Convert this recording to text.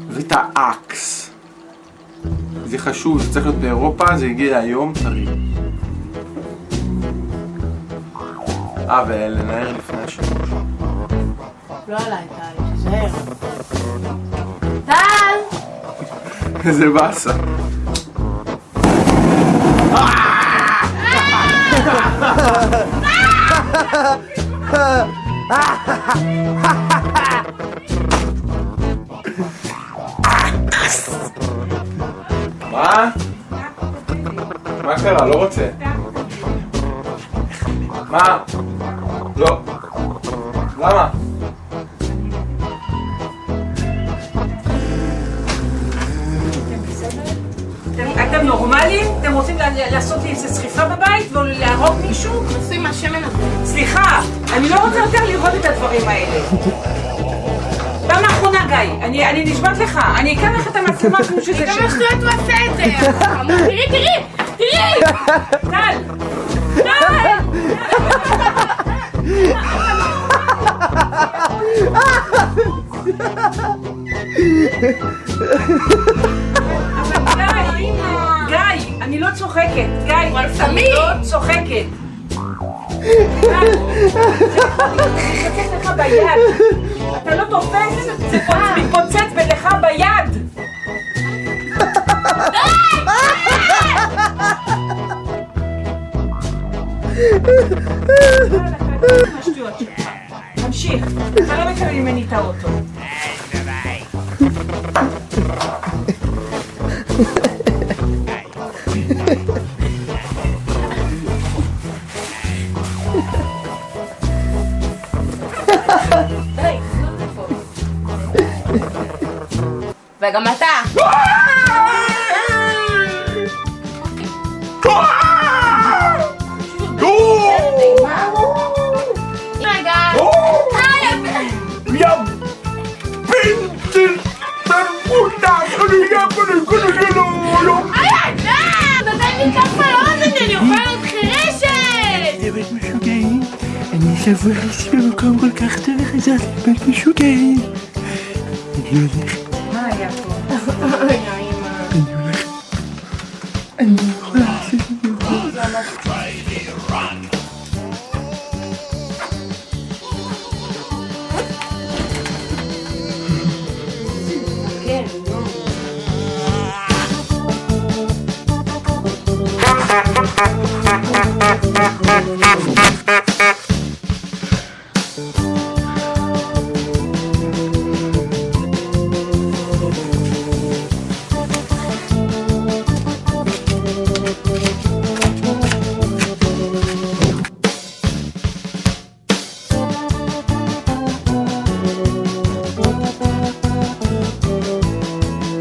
ואת האקס. זה חשוב, זה צריך להיות באירופה, זה הגיע היום, צריך. ולנער לפני השימוש. לא עליי, טל, תזהר. טל! איזה באסה. מה? מה קרה? לא רוצה. מה? לא. למה? אתם נורמלים? אתם רוצים לעשות לי איזה שריפה בבית ולהרוג מישהו? עושים מהשמן הזה. סליחה, אני לא רוצה יותר לראות את הדברים האלה. פעם האחרונה, גיא, אני נשבעת לך, אני אקם לך את המצלמה כמו שזה גם השטויות הוא עושה את זה. תראי, תראי, תראי! טל! טל! גיא, אני לא צוחקת, גיא, אני לא צוחקת. זה מתפוצץ לך ביד. אתה לא תופס, זה מתפוצץ בלך ביד. תמשיך, אתה לא מקבל ממני את האוטו. וגם אתה. אני שבוע אישי במקום כל כך טוב וחזרתי לבית משוגעים. אני הולך. מה היה פה?